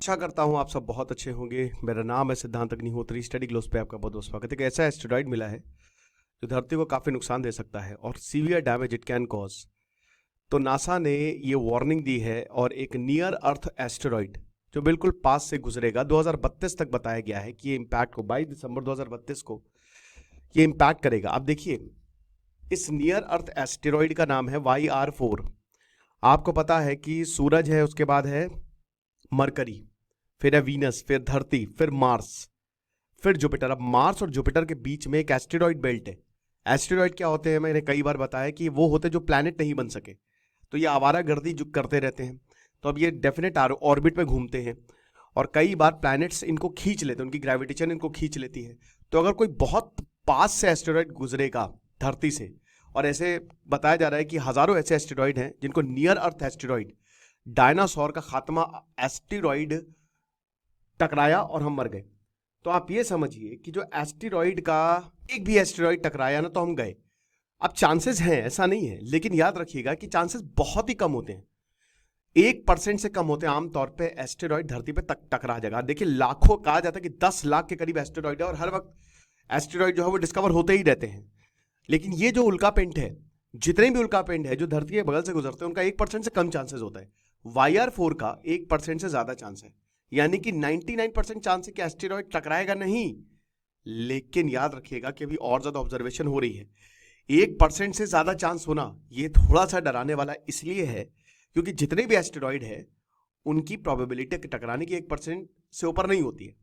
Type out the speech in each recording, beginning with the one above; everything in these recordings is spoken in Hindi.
आशा करता हूँ आप सब बहुत अच्छे होंगे। मेरा नाम है सिद्धांत अग्निहोत्री। स्टडी ग्लोस पे आपका बहुत बहुत स्वागत है। एक ऐसा एस्टेरॉइड मिला है जो धरती को काफ़ी नुकसान दे सकता है और severe damage it can cause. तो नासा ने ये वार्निंग दी है और एक नियर अर्थ एस्टेरॉइड जो बिल्कुल पास से गुजरेगा 2032 तक बताया गया है कि ये इम्पैक्ट को 22 दिसंबर 2032 को ये इम्पैक्ट करेगा। अब देखिए, इस नियर अर्थ एस्टेरॉइड का नाम है YR4। आपको पता है कि सूरज है, उसके बाद है मरकरी, फिर है वीनस, फिर धरती, फिर मार्स, फिर जुपिटर। अब मार्स और जुपिटर के बीच में एक एस्टेरॉइड बेल्ट है। एस्टेरॉइड क्या होते हैं, मैंने कई बार बताया कि वो होते जो प्लैनेट नहीं बन सके, तो ये आवारागर्दी जो करते रहते हैं। तो अब ये डेफिनेट ऑर्बिट में घूमते हैं और कई बार प्लैनेट्स इनको खींच लेते हैं, उनकी ग्रेविटेशन इनको खींच लेती है। तो अगर कोई बहुत पास से एस्टेरॉइड गुजरेगा धरती से, और ऐसे बताया जा रहा है कि हजारों ऐसे एस्टेरॉइड हैं जिनको नियर अर्थ एस्टेरॉइड, डायनासोर का खात्मा एस्टेरॉइड टकराया और हम मर गए। तो आप ये समझिए कि जो एस्टेरॉइड का एक भी एस्टेरॉइड टकराया ना तो हम गए। अब चांसेस हैं, ऐसा नहीं है, लेकिन याद रखिएगा कि चांसेस बहुत ही कम होते हैं। 1% से कम होते हैं आमतौर पे एस्टेरॉइड धरती पे टकरा जाएगा। देखिए, लाखों, कहा जाता है कि 10 लाख के करीब एस्टेरॉइड है और हर वक्त एस्टेरॉइड जो है वो डिस्कवर होते ही रहते हैं। लेकिन ये जो उल्का पिंड है, जितने भी उल्का पिंड है जो धरती के बगल से गुजरते हैं, उनका 1% से कम चांसेस होता है। YR4 का 1% से ज्यादा चांस है, यानी कि 99% चांस है कि एस्टेरॉइड टकराएगा नहीं। लेकिन याद रखिएगा कि अभी और ज्यादा ऑब्जर्वेशन हो रही है। 1% से ज्यादा चांस होना ये थोड़ा सा डराने वाला इसलिए है क्योंकि जितने भी एस्टेरॉइड है उनकी प्रोबेबिलिटी टकराने की 1% से ऊपर नहीं होती है।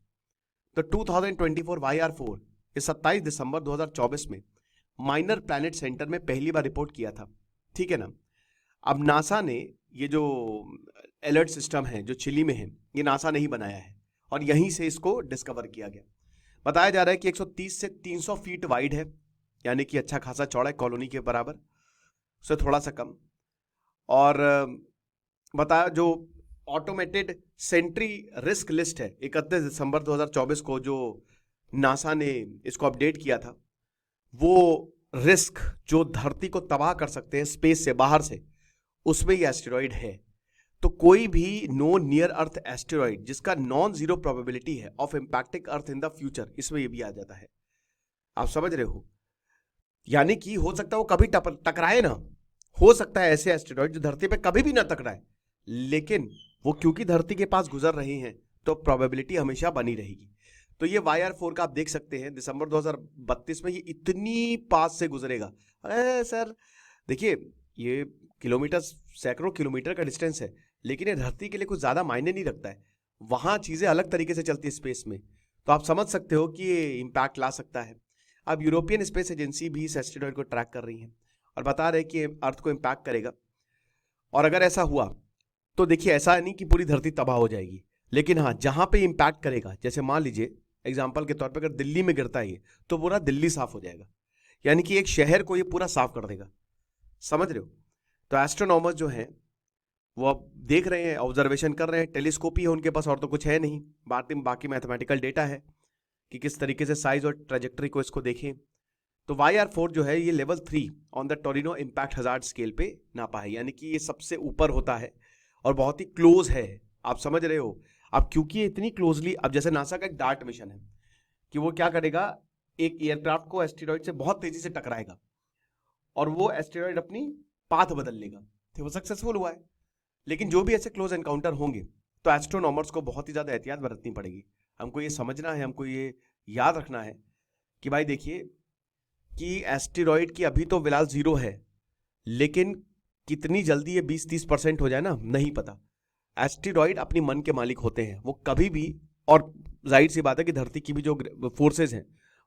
तो 2024 YR4 ये 27 दिसंबर 2024 में माइनर प्लैनेट सेंटर में पहली बार रिपोर्ट किया था। ठीक है ना। अब नासा ने ये जो अलर्ट सिस्टम है जो चिली में है, ये नासा ने ही बनाया है और यहीं से इसको डिस्कवर किया गया। बताया जा रहा है कि 130 से 300 फीट वाइड है, यानी कि अच्छा खासा चौड़ा है, कॉलोनी के बराबर, उससे थोड़ा सा कम। और बताया जो ऑटोमेटेड सेंट्री रिस्क लिस्ट है 31 दिसंबर 2024 को जो नासा ने इसको अपडेट किया था, वो रिस्क जो धरती को तबाह कर सकते हैं स्पेस से, बाहर से, उसमें ये एस्टेरॉइड है। तो कोई भी नो नियर अर्थ एस्टेरॉइड जिसका नॉन जीरो प्रोबेबिलिटी है of impacting earth in the future, इसमें ये भी आ जाता है। आप समझ रहे हो? यानी कि हो सकता है वो कभी टकराए ना, हो सकता है ऐसे एस्टेरॉइड जो धरती पे कभी भी ना टकराए, लेकिन वो क्योंकि धरती के पास गुजर रहे हैं तो प्रोबेबिलिटी हमेशा बनी रहेगी। तो ये YR4 का आप देख सकते हैं दिसंबर 2032 में ये इतनी पास से गुजरेगा। अरे सर देखिए, ये किलोमीटर, सैकड़ों किलोमीटर का डिस्टेंस है, लेकिन ये धरती के लिए कुछ ज्यादा मायने नहीं रखता है। वहां चीजें अलग तरीके से चलती है स्पेस में, तो आप समझ सकते हो कि ये इंपैक्ट ला सकता है। अब यूरोपियन स्पेस एजेंसी भी इस एस्टेरॉइड को ट्रैक कर रही है और बता रहे कि अर्थ को इंपैक्ट करेगा। और अगर ऐसा हुआ तो देखिए, ऐसा नहीं कि पूरी धरती तबाह हो जाएगी, लेकिन हाँ, जहां पे इंपैक्ट करेगा, जैसे मान लीजिए एग्जाम्पल के तौर पे अगर दिल्ली में गिरता है ये, तो पूरा दिल्ली साफ हो जाएगा, यानी कि एक शहर को ये पूरा साफ कर देगा। समझ रहे हो? तो एस्ट्रोनॉमर्स जो हैं वो अब देख रहे हैं, ऑब्जर्वेशन कर रहे हैं, टेलीस्कोप ही है उनके पास, और तो कुछ है नहीं। बाकी मैथमेटिकल डेटा है कि किस तरीके से साइज और ट्रेजेक्टरी को इसको देखें। तो YR4 जो है ये level 3 on the Torino impact hazard scale पे नापा है, यानी कि ये सबसे ऊपर होता है और बहुत ही क्लोज है। आप समझ रहे हो? अब क्योंकि ये इतनी क्लोजली, अब जैसे नासा का एक डार्ट मिशन है कि वो क्या करेगा, एक एयरक्राफ्ट को एस्टेरॉइड से बहुत तेजी से टकराएगा और वो एस्टेरॉइड अपनी पाथ बदल लेगा। तो वो सक्सेसफुल हुआ है। लेकिन जो भी ऐसे क्लोज एनकाउंटर होंगे तो एस्ट्रोनॉमर्स को बहुत ही ज्यादा एहतियात बरतनी पड़ेगी। हमको ये समझना है, हमको ये याद रखना है कि भाई देखिए कि एस्टेरॉइड की अभी तो फिलहाल 0 है, लेकिन कितनी जल्दी ये 20-30% हो जाए ना, नहीं पता। एस्टेरॉइड अपनी मन के मालिक होते हैं, वो कभी भी, और जाहिर सी बात है कि धरती की भी जो फोर्सेज हैं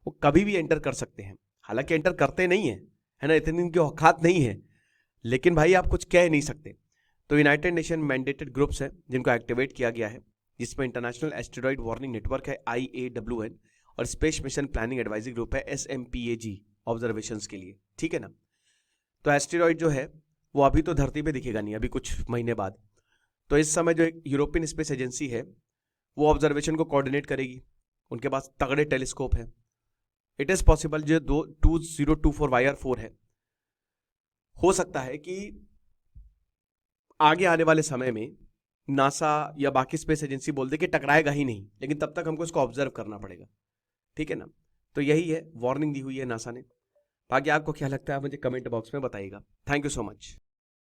वो कभी भी एंटर कर सकते हैं। हालांकि एंटर करते नहीं है ना, इतनी इनकी औकात नहीं है, लेकिन भाई आप कुछ कह नहीं सकते। तो यूनाइटेड नेशन मैंडेटेड ग्रुप्स हैं जिनको एक्टिवेट किया गया है, जिसमें इंटरनेशनल एस्टेरॉइड वार्निंग नेटवर्क है IAWN और space mission planning advisory group है SMPAG ऑब्जर्वेशंस के लिए। ठीक है ना। तो एस्टेरॉइड जो है वो अभी तो धरती पे दिखेगा नहीं, अभी कुछ महीने बाद। तो इस समय जो एक यूरोपियन स्पेस एजेंसी है वो ऑब्जर्वेशन को कोऑर्डिनेट करेगी, उनके पास तगड़े टेलीस्कोप है। इट इज पॉसिबल जो 2024 YR4 है, हो सकता है कि आगे आने वाले समय में नासा या बाकी स्पेस एजेंसी बोल दे कि टकराएगा ही नहीं, लेकिन तब तक हमको इसको ऑब्जर्व करना पड़ेगा, ठीक है ना। तो यही है, वार्निंग दी हुई है नासा ने। बाकी आपको क्या लगता है मुझे कमेंट बॉक्स में बताइएगा। Thank you so much.